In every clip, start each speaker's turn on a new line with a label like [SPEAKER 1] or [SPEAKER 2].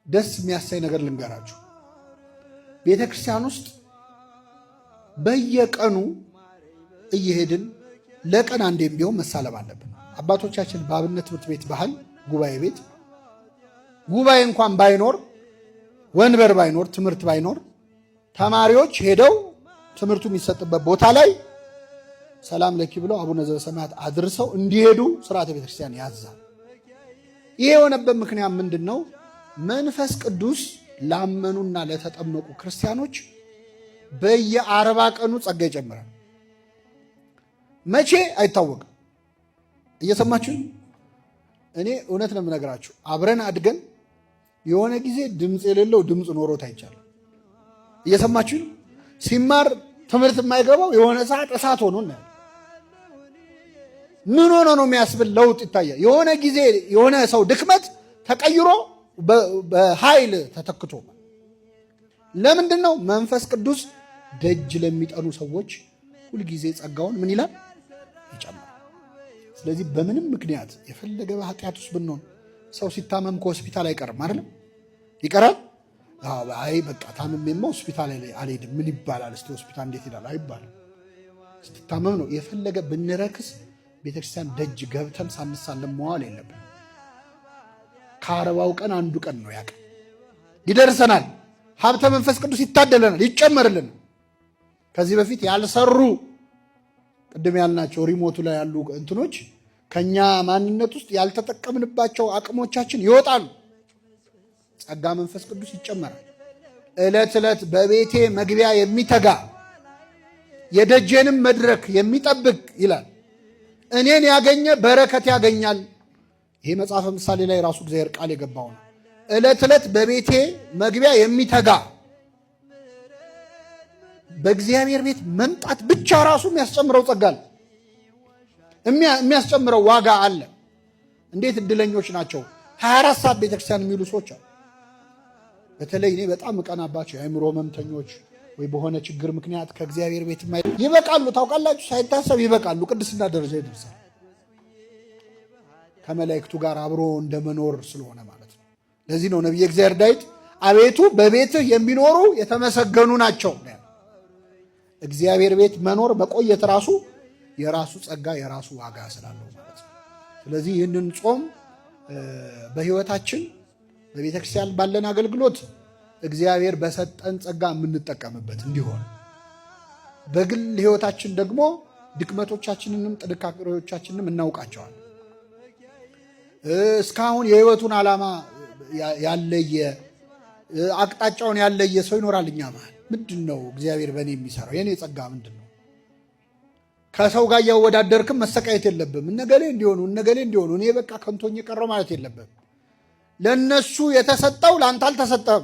[SPEAKER 1] ደስ የሚያሳይ ነገር ልንገራችሁ። ቤተክርስቲያን ውስጥ በየቀኑ እየሄድን ለቀን አንዴም ቢሆን መሳለም አለብን። አባቶቻችን በአብነት ትምህርት ቤት ባህል ጉባኤ እንኳን ባይኖር፣ ወንበር ባይኖር፣ ትምህርት ባይኖር ተማሪዎች ሄደው ትምህርቱ የሚሰጥበት ቦታ ላይ ሰላም ለኪ ብለው አቡነ ዘበሰማያት አድርሰው እንዲሄዱ ስርዓተ ቤተክርስቲያን ያዛል። ይሄ የሆነበት ምክንያት ምንድነው? መንፈስ ቅዱስ ላመኑና ለተጠመቁ ክርስቲያኖች በየ40 ቀኑ ጸጋ ይጨምራል። መቼ አይታወቅም። እየሰማችሁ እኔ እውነት ነው የምነግራችሁ። አብረን አድገን የሆነ ጊዜ ድምፅ የሌለው ድምፅ ኖሮት አይቻልም። እየሰማችሁ ሲማር ትምህርት የማይገባው የሆነ ሰዓት እሳት ሆኖ ነው። ምን ሆኖ ነው የሚያስብል ለውጥ ይታያል። የሆነ ጊዜ የሆነ ሰው ድክመት ተቀይሮ በኃይል ተተክቶ። ለምንድን ነው? መንፈስ ቅዱስ ደጅ ለሚጠኑ ሰዎች ሁልጊዜ ጸጋውን ምን ይላል? ይጨምራል። ስለዚህ በምንም ምክንያት የፈለገ በኃጢአት ውስጥ ብንሆን ሰው ሲታመም ከሆስፒታል አይቀርም አይደለም? ይቀራል። አይ በቃ ታመሜማ ሆስፒታል አልሄድም ምን ይባላል? እስቲ ሆስፒታል እንዴት ይላል? አይባልም። ስትታመም ነው። የፈለገ ብንረክስ ቤተክርስቲያን ደጅ ገብተን ሳንሳለም መዋል የለብን። ከ40 ቀን አንዱ ቀን ነው ያቀ ይደርሰናል። ሀብተ መንፈስ ቅዱስ ይታደለናል፣ ይጨመርልናል። ከዚህ በፊት ያልሰሩ ቅድም ያልናቸው ሪሞቱ ላይ ያሉ እንትኖች ከኛ ማንነት ውስጥ ያልተጠቀምንባቸው አቅሞቻችን ይወጣሉ። ጸጋ መንፈስ ቅዱስ ይጨመራል። ዕለት ዕለት በቤቴ መግቢያ የሚተጋ የደጄንም መድረክ የሚጠብቅ ይላል እኔን ያገኘ በረከት ያገኛል። ይሄ መጽሐፈ ምሳሌ ላይ ራሱ እግዚአብሔር ቃል የገባው ነው። ዕለት ዕለት በቤቴ መግቢያ የሚተጋ በእግዚአብሔር ቤት መምጣት ብቻ ራሱ የሚያስጨምረው ጸጋ አለ፣ የሚያስጨምረው ዋጋ አለ። እንዴት እድለኞች ናቸው 24 ሰዓት ቤተክርስቲያን የሚሉ ሰዎች አሉ። በተለይ እኔ በጣም እቀናባቸው የአእምሮ ህመምተኞች ወይ በሆነ ችግር ምክንያት ከእግዚአብሔር ቤት ይበቃሉ። ታውቃላችሁ፣ ሳይታሰብ ይበቃሉ፣ ቅድስና ደረጃ ይደርሳል። ከመላእክቱ ጋር አብሮ እንደመኖር ስለሆነ ማለት ነው። ለዚህ ነው ነቢየ እግዚአብሔር ዳዊት አቤቱ በቤትህ የሚኖሩ የተመሰገኑ ናቸው። እግዚአብሔር ቤት መኖር መቆየት ራሱ የራሱ ጸጋ የራሱ ዋጋ ስላለው ማለት ነው። ስለዚህ ይህንን ጾም በህይወታችን በቤተክርስቲያን ባለን አገልግሎት እግዚአብሔር በሰጠን ጸጋ የምንጠቀምበት እንዲሆን፣ በግል ህይወታችን ደግሞ ድክመቶቻችንንም ጥንካሬዎቻችንንም እናውቃቸዋል። እስካሁን የህይወቱን ዓላማ ያለየ አቅጣጫውን ያለየ ሰው ይኖራል እኛ መሃል። ምንድን ነው እግዚአብሔር በእኔ የሚሰራው? የእኔ ጸጋ ምንድን ነው? ከሰው ጋር እያወዳደርክም መሰቃየት የለብም። እነገሌ እንዲሆኑ እኔ በቃ ከንቶኝ የቀረው ማለት የለብም። ለነሱ የተሰጠው ለአንተ አልተሰጠም፣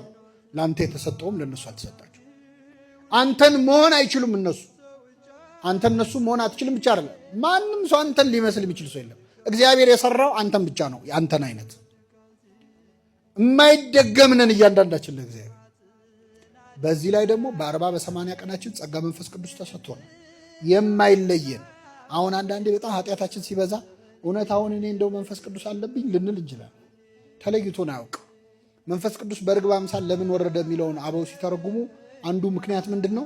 [SPEAKER 1] ለአንተ የተሰጠውም ለነሱ አልተሰጣቸው። አንተን መሆን አይችሉም እነሱ፣ አንተ እነሱ መሆን አትችልም ብቻ አይደለም። ማንም ሰው አንተን ሊመስል የሚችል ሰው የለም። እግዚአብሔር የሰራው አንተን ብቻ ነው። የአንተን አይነት የማይደገምነን እያንዳንዳችን ለእግዚአብሔር። በዚህ ላይ ደግሞ በ40 በ80 ቀናችን ጸጋ መንፈስ ቅዱስ ተሰጥቶናል የማይለየን። አሁን አንዳንዴ በጣም ኃጢአታችን ሲበዛ እውነት አሁን እኔ እንደው መንፈስ ቅዱስ አለብኝ ልንል እንችላለን። ተለይቶን አያውቅ። መንፈስ ቅዱስ በርግብ አምሳል ለምን ወረደ የሚለውን አበው ሲተረጉሙ አንዱ ምክንያት ምንድን ነው?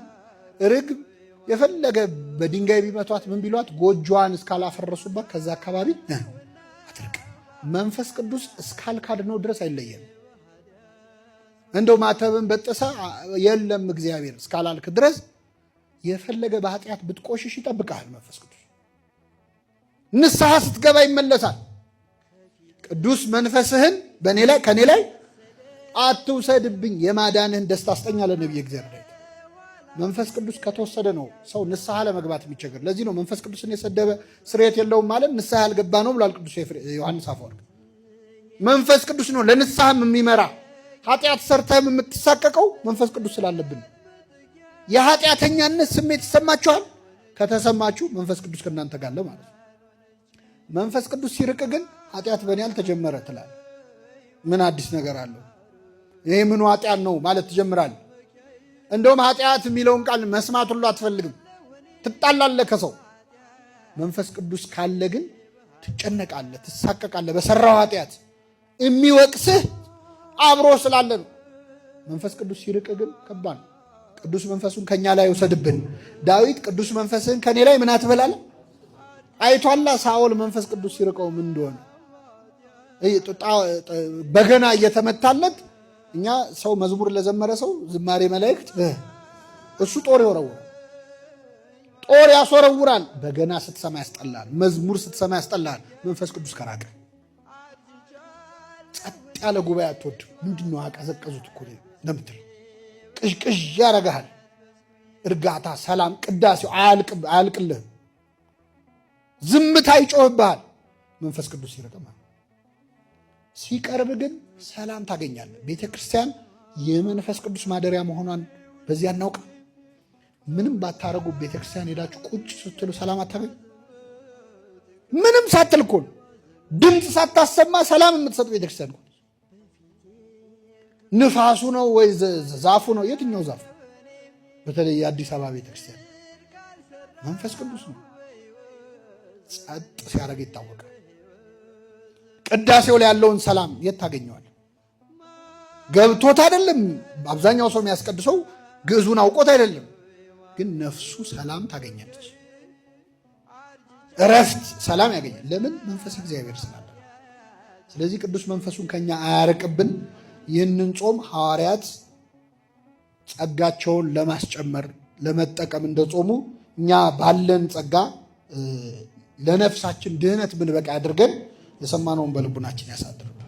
[SPEAKER 1] ርግብ የፈለገ በድንጋይ ቢመቷት ምን ቢሏት ጎጆዋን እስካላፈረሱበት ከዛ አካባቢ አትርቅ። መንፈስ ቅዱስ እስካልካድነው ድረስ አይለየም። እንደው ማተብን በጥሳ የለም እግዚአብሔር እስካላልክ ድረስ የፈለገ በኃጢአት ብትቆሽሽ ይጠብቃል። መንፈስ ቅዱስ ንስሐ ስትገባ ይመለሳል። ቅዱስ መንፈስህን በእኔ ላይ ከእኔ ላይ አትውሰድብኝ፣ የማዳንህን ደስታ አስጠኛለ ነቢየ እግዚአብሔር። መንፈስ ቅዱስ ከተወሰደ ነው ሰው ንስሐ ለመግባት የሚቸገር። ለዚህ ነው መንፈስ ቅዱስን የሰደበ ስርየት የለውም ማለት ንስሐ ያልገባ ነው ብሏል ቅዱስ ዮሐንስ አፈወርቅ። መንፈስ ቅዱስ ነው ለንስሐም የሚመራ። ኃጢአት ሰርተህም የምትሳቀቀው መንፈስ ቅዱስ ስላለብን። የኃጢአተኛነት ስሜት ይሰማችኋል? ከተሰማችሁ መንፈስ ቅዱስ ከእናንተ ጋር አለ ማለት ነው። መንፈስ ቅዱስ ሲርቅ ግን ኃጢአት በእኔ አልተጀመረ ትላል። ምን አዲስ ነገር አለው? ይሄ ምኑ ኃጢአት ነው ማለት ትጀምራል። እንደውም ኃጢአት የሚለውን ቃል መስማት ሁሉ አትፈልግም፣ ትጣላለህ ከሰው። መንፈስ ቅዱስ ካለ ግን ትጨነቃለህ፣ ትሳቀቃለህ። በሰራው ኃጢአት የሚወቅስህ አብሮ ስላለ ነው። መንፈስ ቅዱስ ሲርቅ ግን ከባድ ነው። ቅዱስ መንፈሱን ከኛ ላይ ይውሰድብን። ዳዊት ቅዱስ መንፈስህን ከኔ ላይ ምን አትበል አለ። አይቷላ ሳኦል መንፈስ ቅዱስ ሲርቀው ምን እንደሆነ በገና እየተመታለት። እኛ ሰው መዝሙር ለዘመረ ሰው ዝማሬ መላእክት እሱ ጦር ይወረውራል፣ ጦር ያስወረውራል። በገና ስትሰማ ያስጠላል፣ መዝሙር ስትሰማ ያስጠላል። መንፈስ ቅዱስ ከራቀ ጸጥ ያለ ጉባኤ አትወድም። ምንድነው አቀዘቀዙት እኮ ለምትል ቅዥቅዥ ያረጋል። እርጋታ፣ ሰላም፣ ቅዳሴው አያልቅልህም። ዝምታ ይጮህብሃል። መንፈስ ቅዱስ ሲርቅማ ሲቀርብ ግን ሰላም ታገኛለህ። ቤተ ክርስቲያን የመንፈስ ቅዱስ ማደሪያ መሆኗን በዚህ አናውቅ። ምንም ባታረጉ ቤተ ክርስቲያን ሄዳችሁ ቁጭ ስትሉ ሰላም አታገኙ። ምንም ሳትል እኮ ድምፅ ሳታሰማ ሰላም የምትሰጥ ቤተ ክርስቲያን እኮ። ንፋሱ ነው ወይ ዛፉ ነው? የትኛው ዛፍ? በተለይ የአዲስ አበባ ቤተ ክርስቲያን መንፈስ ቅዱስ ነው። ጸጥ ሲያደርግ ይታወቃል። ቅዳሴው ላይ ያለውን ሰላም የት ታገኘዋል? ገብቶት አይደለም። አብዛኛው ሰው የሚያስቀድሰው ግዕዙን አውቆት አይደለም፣ ግን ነፍሱ ሰላም ታገኛለች። እረፍት፣ ሰላም ያገኛል። ለምን? መንፈስ እግዚአብሔር ስላለ። ስለዚህ ቅዱስ መንፈሱን ከኛ አያርቅብን። ይህንን ጾም ሐዋርያት ጸጋቸውን ለማስጨመር ለመጠቀም እንደጾሙ እኛ ባለን ጸጋ ለነፍሳችን ድህነት ብንበቃ አድርገን የሰማነውን በልቡናችን ያሳድርብን።